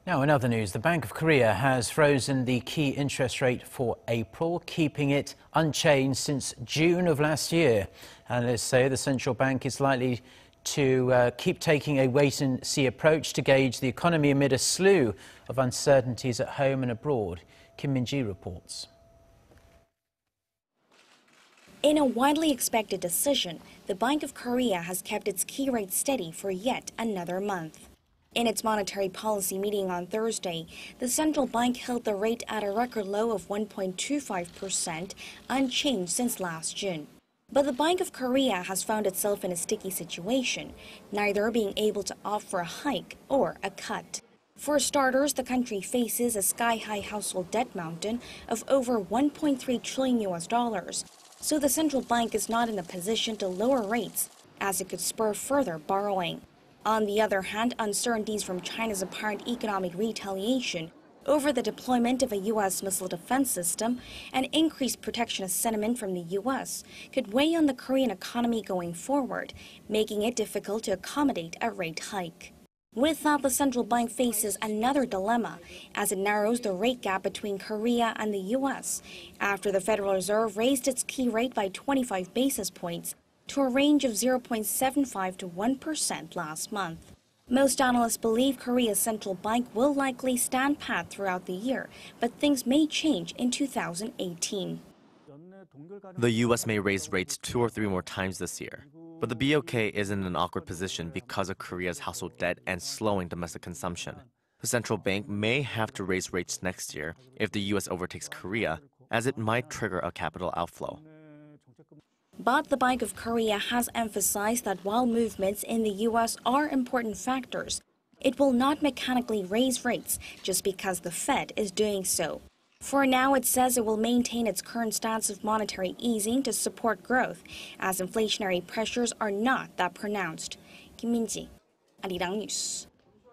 Now, in other news, the Bank of Korea has frozen the key interest rate for April, keeping it unchanged since June of last year. Analysts say the central bank is likely to keep taking a wait-and-see approach to gauge the economy amid a slew of uncertainties at home and abroad. Kim Min-ji reports. In a widely expected decision, the Bank of Korea has kept its key rate steady for yet another month. In its monetary policy meeting on Thursday, the central bank held the rate at a record low of 1.25%, unchanged since last June. But the Bank of Korea has found itself in a sticky situation, neither being able to opt for a hike or a cut. For starters, the country faces a sky-high household debt mountain of over $1.3 trillion, so the central bank is not in a position to lower rates, as it could spur further borrowing. On the other hand, uncertainties from China's apparent economic retaliation over the deployment of a U.S. missile defense system and increased protectionist sentiment from the U.S. could weigh on the Korean economy going forward, making it difficult to accommodate a rate hike. With that, the central bank faces another dilemma as it narrows the rate gap between Korea and the U.S. after the Federal Reserve raised its key rate by 25 basis points to a range of 0.75 to 1% last month. Most analysts believe Korea's central bank will likely stand pat throughout the year, but things may change in 2018. The U.S. may raise rates 2 or 3 more times this year, but the BOK is in an awkward position because of Korea's household debt and slowing domestic consumption. The central bank may have to raise rates next year if the U.S. overtakes Korea, as it might trigger a capital outflow. But the Bank of Korea has emphasized that while movements in the U.S. are important factors, it will not mechanically raise rates just because the Fed is doing so. For now, it says it will maintain its current stance of monetary easing to support growth, as inflationary pressures are not that pronounced. Kim Min-ji, Arirang News.